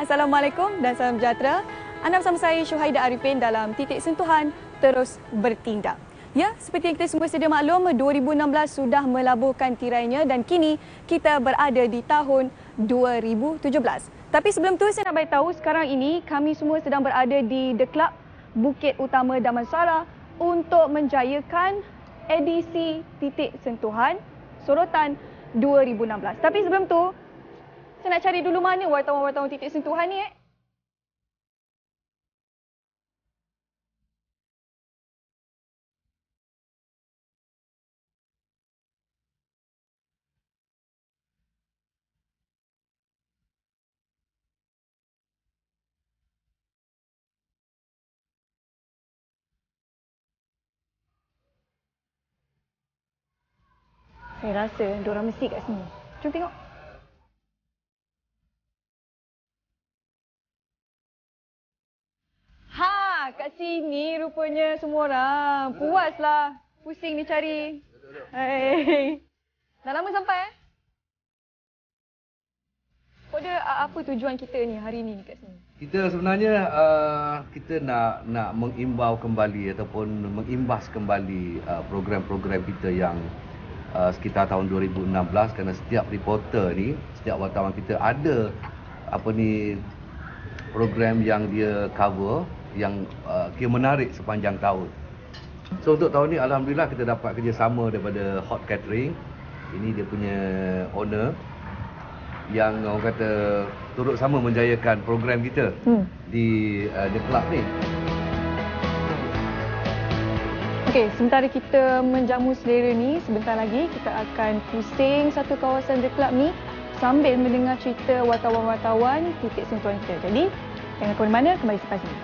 Assalamualaikum dan salam sejahtera. Anda bersama saya Syuhaidah Arifin dalam Titik Sentuhan Terus Bertindak. Ya, seperti yang kita semua sedia maklum, 2016 sudah melabuhkan tirainya dan kini kita berada di tahun 2017. Tapi sebelum tu saya nak beritahu sekarang ini kami semua sedang berada di The Club Bukit Utama Damansara untuk menjayakan edisi Titik Sentuhan Sorotan 2016. Tapi sebelum tu, saya nak cari dulu mana wartawan-wartawan Titik Sentuhan ni. Saya rasa diorang mesti kat sini. Jom tengok. Ha, kat sini rupanya semua orang. Puaslah. Pusing ni cari. Hai. Dah lama sampai Kode apa tujuan kita ni hari ni kat sini? Kita sebenarnya kita nak mengimbau kembali ataupun mengimbas kembali program-program kita yang sekitar tahun 2016, kerana setiap reporter ni, setiap wartawan kita ada program yang dia cover yang kira menarik sepanjang tahun. So untuk tahun ni alhamdulillah kita dapat kerjasama daripada Hot Catering. Ini dia punya owner yang orang kata turut sama menjayakan program kita di The Club ni. Okey, sementara kita menjamu selera ni, sebentar lagi kita akan pusing satu kawasan The Club ni sambil mendengar cerita wartawan-wartawan Titik Sentuhan kita. Jadi, jangan ke mana-mana, kembali selepas ini.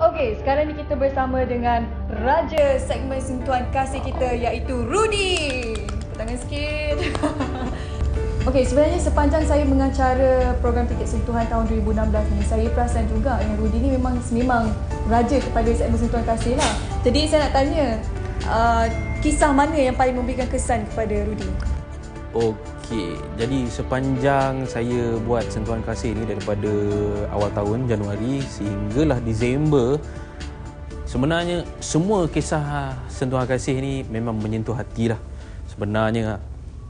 Okey, sekarang ni kita bersama dengan raja segmen sentuhan kasih kita iaitu Rudy. Tangan sikit. Okey, sebenarnya sepanjang saya mengacara program Titik Sentuhan tahun 2016 ni, saya perasan juga yang Rudy ni memang raja kepada segmen sentuhan kasih lah. Jadi saya nak tanya, kisah mana yang paling memberikan kesan kepada Rudy? Okey, jadi sepanjang saya buat sentuhan kasih ni daripada awal tahun Januari sehinggalah Disember, sebenarnya semua kisah sentuhan kasih ni memang menyentuh hati lah sebenarnya.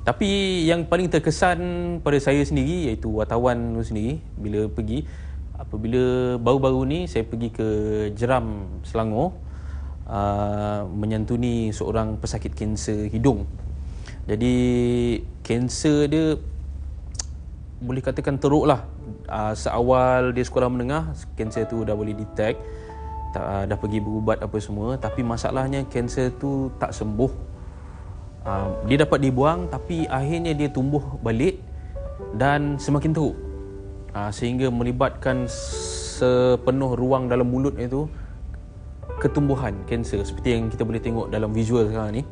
Tapi yang paling terkesan pada saya sendiri iaitu wartawan sendiri apabila baru-baru ni saya pergi ke Jeram, Selangor menyantuni seorang pesakit kanser hidung. Jadi kanser dia boleh katakan teruk lah. Seawal dia sekolah menengah, kanser tu dah boleh detect, dah pergi berubat apa semua, tapi masalahnya kanser tu tak sembuh. Dia dapat dibuang tapi akhirnya dia tumbuh balik dan semakin teruk, sehingga melibatkan sepenuh ruang dalam mulut itu ketumbuhan kanser seperti yang kita boleh tengok dalam visual sekarang ni.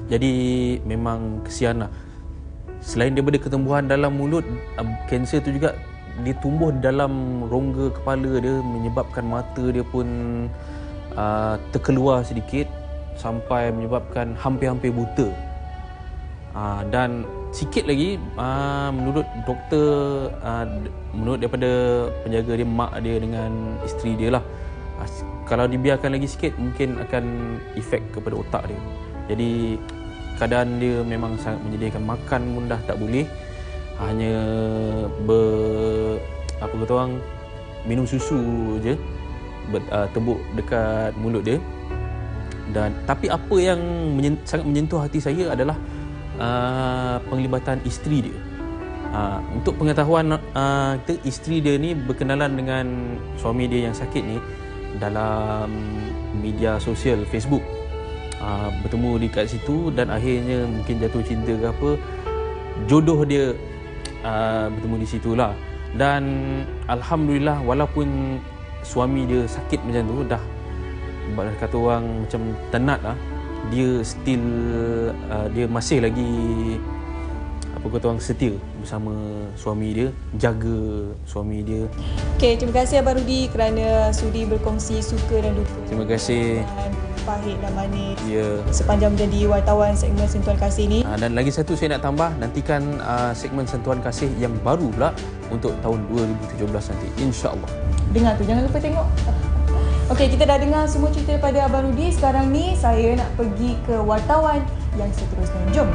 Jadi memang kesian lah. Selain daripada ketumbuhan dalam mulut, kanser tu juga dia tumbuh dalam rongga kepala dia, menyebabkan mata dia pun terkeluar sedikit sampai menyebabkan hampir-hampir buta. Dan sikit lagi menurut doktor, menurut daripada penjaga dia, mak dia dengan isteri dia lah, kalau dibiarkan lagi sikit mungkin akan efek kepada otak dia. Jadi keadaan dia memang sangat menyedihkan. Makan pun dah tak boleh, hanya minum susu je, tebuk dekat mulut dia. Tapi apa yang sangat menyentuh hati saya adalah penglibatan isteri dia. Untuk pengetahuan kita, isteri dia ni berkenalan dengan suami dia yang sakit ni dalam media sosial Facebook. Bertemu dekat situ dan akhirnya mungkin jatuh cinta ke apa, jodoh dia bertemu di situlah. Dan alhamdulillah, walaupun suami dia sakit macam tu, dah kata orang macam tenat lah, dia still dia masih lagi orang setia bersama suami dia, jaga suami dia. Okey, terima kasih Abang Rudy kerana sudi berkongsi suka dan duka. Terima kasih. pahit dan manis Ya. sepanjang menjadi wartawan segmen Sentuhan Kasih ni. Dan lagi satu saya nak tambah, nantikan segmen Sentuhan Kasih yang baru pula untuk tahun 2017 nanti, insya-Allah. Dengar tu, jangan lupa tengok. Okey, kita dah dengar semua cerita daripada Abang Rudi. Sekarang ni saya nak pergi ke wartawan yang seterusnya. Jom.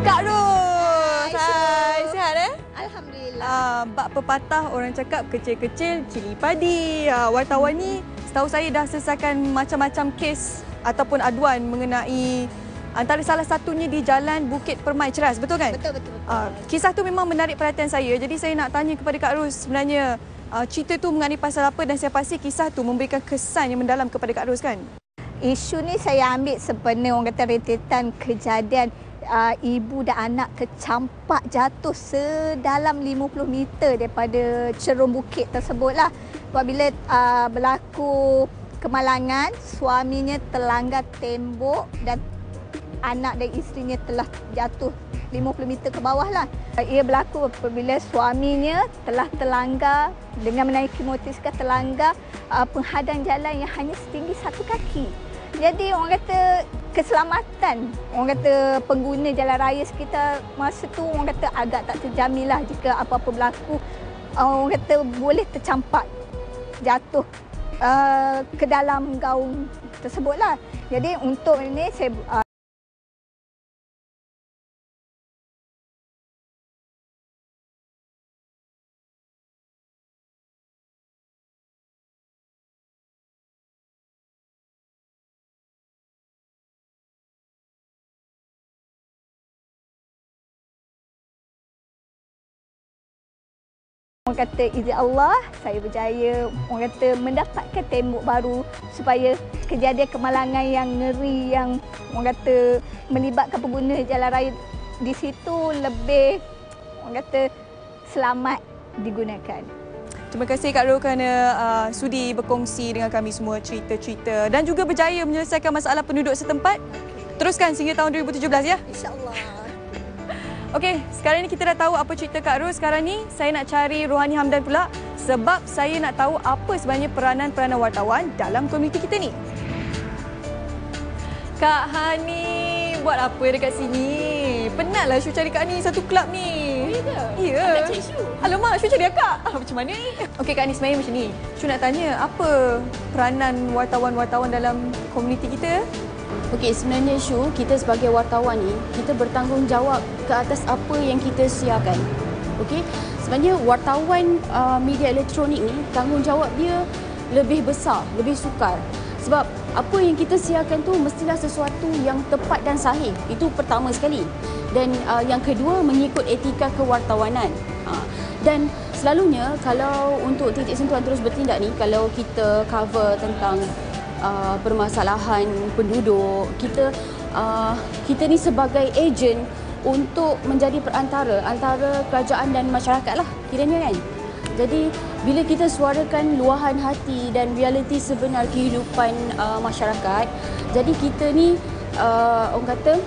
Kak Ros. Hai, sihat Alhamdulillah. Bak pepatah orang cakap kecil-kecil cili padi. Wartawan ni setahu saya dah selesaikan macam-macam kes ataupun aduan mengenai antara salah satunya di Jalan Bukit Permai Ceras, betul kan? Betul. Kisah tu memang menarik perhatian saya. Jadi saya nak tanya kepada Kak Ros, sebenarnya cerita tu mengenai pasal apa, dan saya pasti kisah tu memberikan kesan yang mendalam kepada Kak Ros kan? Isu ni saya ambil sebenarnya orang kata rentetan kejadian ibu dan anak tercampak jatuh sedalam 50 meter daripada cerung bukit tersebutlah. Apabila berlaku kemalangan, suaminya terlanggar tembok dan anak dan isterinya telah jatuh 50 meter ke bawah lah. Ia berlaku apabila suaminya telah terlanggar dengan menaiki motosikal, terlanggar penghadang jalan yang hanya setinggi 1 kaki. Jadi orang kata keselamatan, orang kata pengguna jalan raya sekitar masa tu orang kata agak tak terjamin lah jika apa-apa berlaku. Orang kata boleh tercampak jatuh ke dalam gaung tersebut lah. Jadi untuk ini saya orang kata izin Allah, saya berjaya orang kata mendapatkan tembok baru supaya kejadian kemalangan yang ngeri yang orang kata melibatkan pengguna jalan raya di situ lebih orang kata selamat digunakan. Terima kasih Kak Ros kerana sudi berkongsi dengan kami semua cerita-cerita dan juga berjaya menyelesaikan masalah penduduk setempat. Teruskan sehingga tahun 2017 ya. InsyaAllah. Okey, sekarang ni kita dah tahu apa cerita Kak Ros. Sekarang ni saya nak cari Rohani Hamdan pula sebab saya nak tahu apa sebenarnya peranan-peranan wartawan dalam komuniti kita ni. Kak Hani, buat apa dekat sini? Penatlah Syu cari Kak Ni satu kelab ni. Ya ke? Ya. Nak cari Syu? Alamak, Syu cari akak. Macam mana ni? Okey Kak Ni, sebenarnya macam ni. Syu nak tanya, apa peranan wartawan-wartawan dalam komuniti kita? Okey, sebenarnya Syu, kita sebagai wartawan ni, kita bertanggungjawab ke atas apa yang kita siarkan. Okey, sebenarnya wartawan media elektronik ni, tanggungjawab dia lebih besar, lebih sukar. Sebab apa yang kita siarkan tu mestilah sesuatu yang tepat dan sahih. Itu pertama sekali. Dan yang kedua, mengikut etika kewartawanan. Dan selalunya kalau untuk titik sentuhan terus bertindak ni, kalau kita cover tentang permasalahan penduduk, kita ni sebagai ejen untuk menjadi perantara antara kerajaan dan masyarakat lah kiranya kan. Jadi bila kita suarakan luahan hati dan realiti sebenar kehidupan masyarakat, jadi kita ni orang kata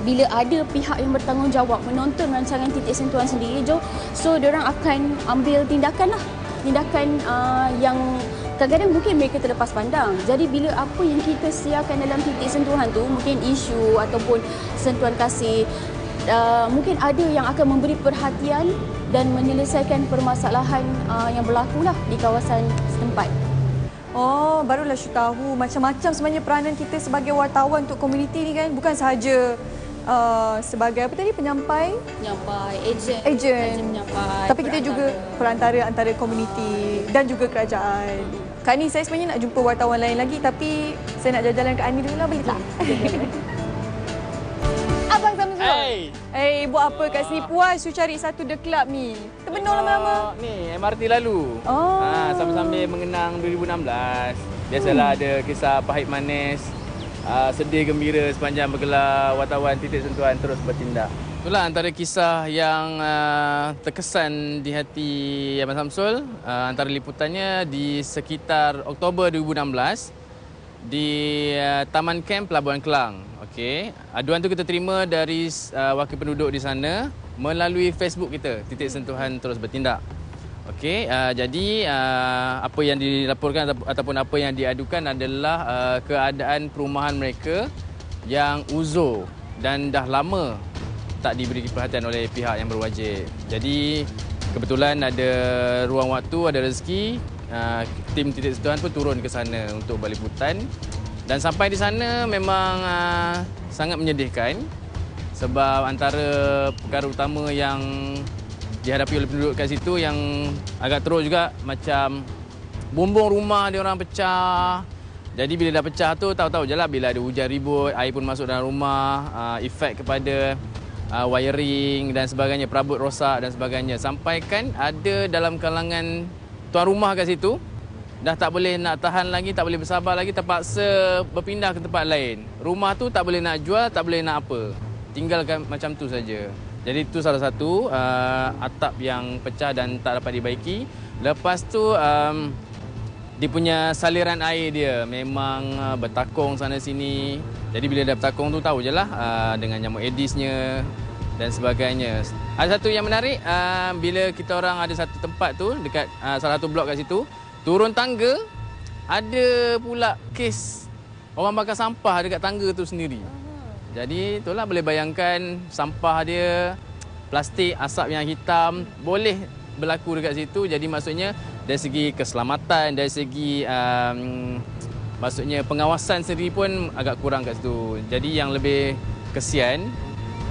bila ada pihak yang bertanggungjawab menonton rancangan titik sentuhan sendiri, so diorang akan ambil tindakan lah, tindakan yang kadang-kadang mungkin mereka terlepas pandang. Jadi bila apa yang kita siarkan dalam titik sentuhan tu, mungkin isu ataupun sentuhan kasih, mungkin ada yang akan memberi perhatian dan menyelesaikan permasalahan yang berlaku lah di kawasan setempat. Oh, barulah Syu tahu macam-macam sebenarnya peranan kita sebagai wartawan untuk komuniti ni kan. Bukan sahaja sebagai apa tadi, penyampai, ejen, penyampai, tapi kita juga perantara antara komuniti dan juga kerajaan. Kak Ni, saya sebenarnya nak jumpa wartawan lain lagi, tapi saya nak jalan-jalan ke Ani dulu lah, boleh tak? Abang Samsul. Hey, buat apa kat sini? Puas Syu cari satu The Club ni. Terbenung lama-lama. Ni MRT lalu. Oh. Sambil-sambil mengenang 2016. Biasalah ada kisah pahit manis, sedih gembira sepanjang bergelar wartawan titik sentuhan terus bertindak. Itulah antara kisah yang terkesan di hati Abang Samsul. Antara liputannya di sekitar Oktober 2016 di Taman Kamp Pelabuhan Kelang. Okey, aduan tu kita terima dari wakil penduduk di sana melalui Facebook kita, titik sentuhan terus bertindak. Okey, jadi apa yang dilaporkan ataupun apa yang diadukan adalah keadaan perumahan mereka yang uzur dan dah lama tak diberi perhatian oleh pihak yang berwajib. Jadi kebetulan ada ruang waktu, ada rezeki, tim titik sentuhan pun turun ke sana untuk buat liputan. Dan sampai di sana memang sangat menyedihkan sebab antara perkara utama yang dihadapi oleh penduduk kat situ yang agak teruk juga macam bumbung rumah dia orang pecah. Jadi bila dah pecah tu tahu-tahu je lah bila ada hujan ribut, air pun masuk dalam rumah, efek kepada wiring dan sebagainya, perabot rosak dan sebagainya. Sampai kan ada dalam kalangan tuan rumah kat situ dah tak boleh nak tahan lagi, tak boleh bersabar lagi, terpaksa berpindah ke tempat lain. Rumah tu tak boleh nak jual, tak boleh nak apa. Tinggalkan macam tu saja. Jadi itu salah satu atap yang pecah dan tak dapat dibaiki. Lepas tu dia punya saliran air dia memang bertakung sana sini. Jadi bila dah bertakung tu tahu je lah dengan nyamuk Aedisnya dan sebagainya. Ada satu yang menarik, bila kita orang ada satu tempat tu dekat salah satu blok kat situ, turun tangga ada pula kes orang bakar sampah dekat tangga tu sendiri. Jadi itulah boleh bayangkan sampah dia, plastik, asap yang hitam boleh berlaku dekat situ. Jadi maksudnya dari segi keselamatan, dari segi maksudnya pengawasan sendiri pun agak kurang kat situ. Jadi yang lebih kesian,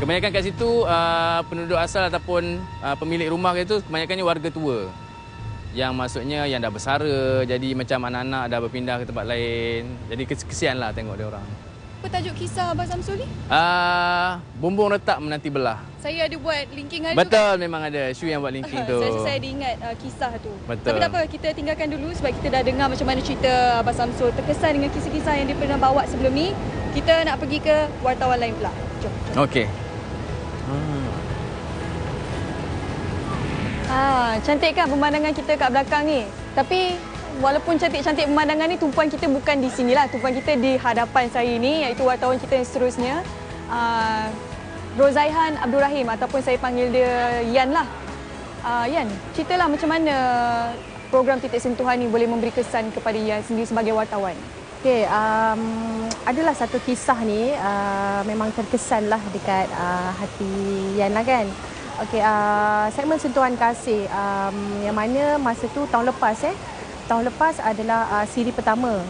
kebanyakan kat situ penduduk asal ataupun pemilik rumah kat situ kebanyakannya warga tua. Yang maksudnya yang dah bersara, jadi macam anak-anak dah berpindah ke tempat lain. Jadi kesian lah tengok dia orang. Apa tajuk kisah Abang Samsul ni? Bumbung retak menanti belah. Saya ada buat linking hari Betul, memang ada. Shu yang buat linking tu. Saya ada ingat kisah tu. Betul. Tapi tak apa, kita tinggalkan dulu sebab kita dah dengar macam mana cerita Abang Samsul terkesan dengan kisah-kisah yang dia pernah bawa sebelum ni. Kita nak pergi ke wartawan lain pula. Jom. Okey. Cantik kan pemandangan kita kat belakang ni. Tapi walaupun cantik-cantik pemandangan ni, tumpuan kita bukan di sinilah. Tumpuan kita di hadapan saya ni, iaitu wartawan kita yang seterusnya, Rozaihan Abdul Rahim ataupun saya panggil dia Yan lah. Yan, ceritalah macam mana program Titik Sentuhan ni boleh memberi kesan kepada Yan sendiri sebagai wartawan. Okey, adalah satu kisah ni memang terkesan lah dekat hati Yan lah kan. Okey, segmen Sentuhan Kasih yang mana masa tu tahun lepas adalah siri pertama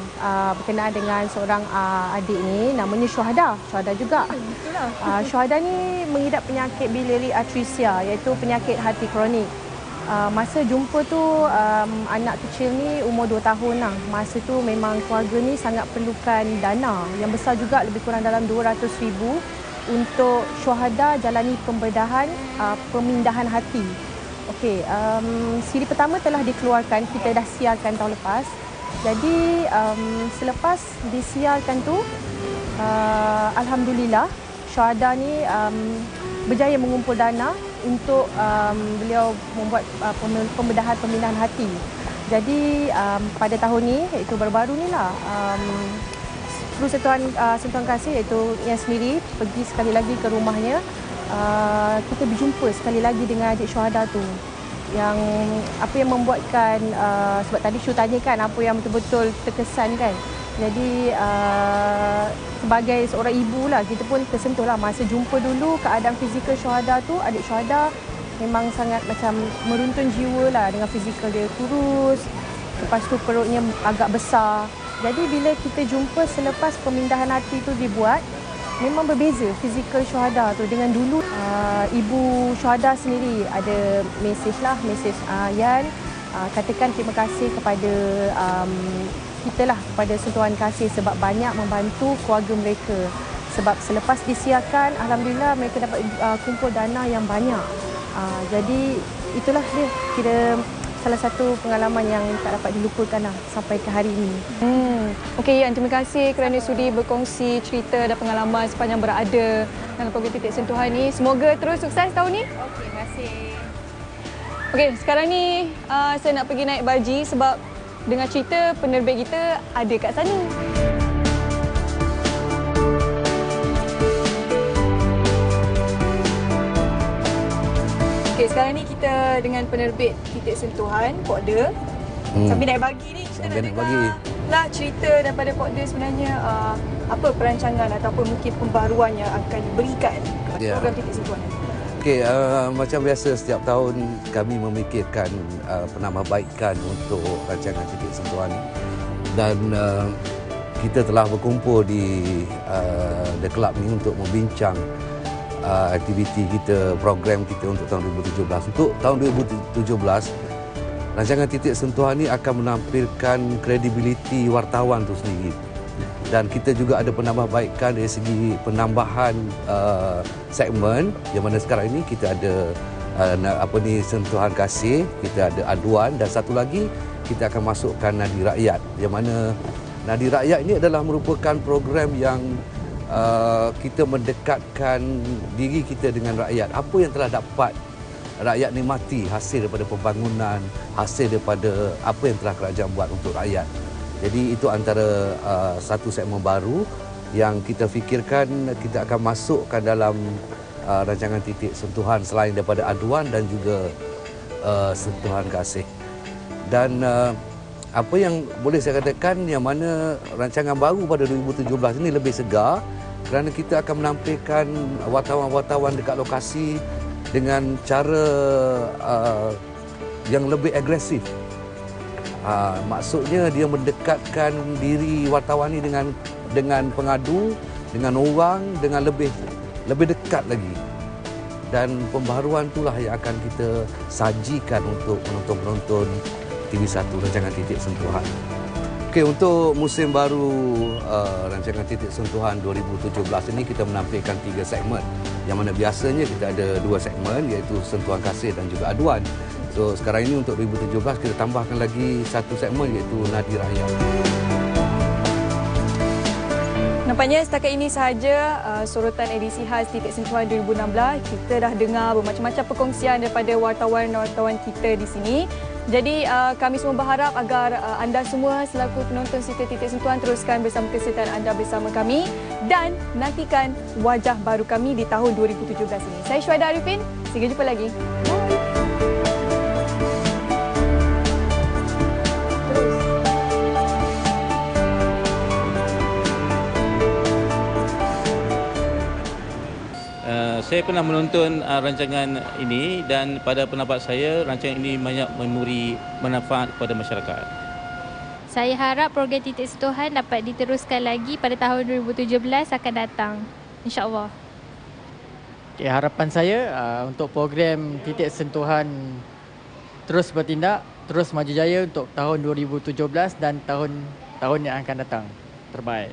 berkenaan dengan seorang adik ni namanya Syuhada juga. Syuhada ni mengidap penyakit biliary atresia, iaitu penyakit hati kronik. Masa jumpa tu anak kecil ni umur 2 tahun lah. Masa tu memang keluarga ni sangat perlukan dana yang besar juga, lebih kurang dalam 200,000 untuk Syuhada jalani pembedahan pemindahan hati. Okey, siri pertama telah dikeluarkan, kita dah siarkan tahun lepas. Jadi selepas disiarkan tu, alhamdulillah Syuhada ni berjaya mengumpul dana untuk beliau membuat pembedahan pemindahan hati. Jadi pada tahun ni, iaitu baru-baru ni lah, Kru Sentuhan Kasih iaitu Yan sendiri pergi sekali lagi ke rumahnya. Kita berjumpa sekali lagi dengan adik Syuhada tu. Yang apa yang membuatkan, sebab tadi Syu tanya kan apa yang betul-betul terkesan kan. Jadi sebagai seorang ibu lah, kita pun tersentuh lah masa jumpa dulu keadaan fizikal Syuhada tu. Adik Syuhada memang sangat macam meruntun jiwa lah, dengan fizikal dia kurus, lepas tu perutnya agak besar. Jadi bila kita jumpa selepas pemindahan hati tu dibuat, memang berbeza fizikal Syuhada tu dengan dulu. Ibu Syuhada sendiri ada mesej Yan, katakan terima kasih kepada kita lah, kepada Sentuhan Kasih sebab banyak membantu keluarga mereka. Sebab selepas disiarkan, alhamdulillah mereka dapat kumpul dana yang banyak. Jadi itulah dia, kira salah satu pengalaman yang tak dapat dilupakan lah sampai ke hari ini. Okey Yan, terima kasih kerana sudi berkongsi cerita dan pengalaman sepanjang berada dalam program Titik Sentuhan ni. Semoga terus sukses tahun ni. Okey, terima kasih. Okey, sekarang ni saya nak pergi naik baji sebab dengar cerita penerbit kita ada kat sana. Okey, sekarang ni kita dengan penerbit Titik Titik Sentuhan, Pokda. Sambil naik bagi ni, kita Sambil nak naik dengar bagi. lah cerita daripada Pokda sebenarnya apa perancangan ataupun mungkin pembaruan yang akan diberikan kepada Ya. program Titik Sentuhan ini. Okey, macam biasa setiap tahun kami memikirkan penambahbaikan untuk rancangan Titik Sentuhan ini. Dan kita telah berkumpul di The Club ni untuk membincang aktiviti kita, program kita untuk tahun 2017. Untuk tahun 2017, rancangan Titik Sentuhan ini akan menampilkan kredibiliti wartawan itu sendiri. Dan kita juga ada penambahbaikan dari segi penambahan segmen, yang mana sekarang ini kita ada sentuhan kasih, kita ada aduan, dan satu lagi kita akan masukkan Nadi Rakyat, yang mana Nadi Rakyat ini adalah merupakan program yang kita mendekatkan diri kita dengan rakyat. Apa yang telah dapat rakyat nikmati hasil daripada pembangunan, hasil daripada apa yang telah kerajaan buat untuk rakyat. Jadi itu antara satu segmen baru yang kita fikirkan kita akan masukkan dalam rancangan Titik Sentuhan selain daripada aduan dan juga sentuhan kasih. Dan apa yang boleh saya katakan yang mana rancangan baru pada 2017 ini lebih segar kerana kita akan menampilkan wartawan-wartawan dekat lokasi dengan cara yang lebih agresif. Maksudnya dia mendekatkan diri wartawan ini dengan pengadu, dengan orang, dengan lebih dekat lagi. Dan pembaharuan itulah yang akan kita sajikan untuk penonton-penonton TV1 rancangan Titik Sentuhan. Okey, untuk musim baru rancangan Titik Sentuhan 2017 ini kita menampilkan 3 segmen. Yang mana biasanya kita ada 2 segmen iaitu sentuhan kasih dan juga aduan. So sekarang ini untuk 2017 kita tambahkan lagi satu segmen iaitu Nadi Rakyat. Nampaknya setakat ini sahaja sorotan edisi khas Titik Sentuhan 2016. Kita dah dengar bermacam-macam perkongsian daripada wartawan-wartawan kita di sini. Jadi kami semua berharap agar anda semua selaku penonton setia Titik Sentuhan teruskan bersama kesetiaan anda bersama kami dan nantikan wajah baru kami di tahun 2017 ini. Saya Syuhaida Arifin, sampai jumpa lagi. Bye. Saya pernah menonton rancangan ini dan pada pendapat saya rancangan ini banyak memberi manfaat kepada masyarakat. Saya harap program Titik Sentuhan dapat diteruskan lagi pada tahun 2017 akan datang. InsyaAllah. Okay, harapan saya untuk program Titik Sentuhan terus bertindak, terus maju jaya untuk tahun 2017 dan tahun yang akan datang. Terbaik.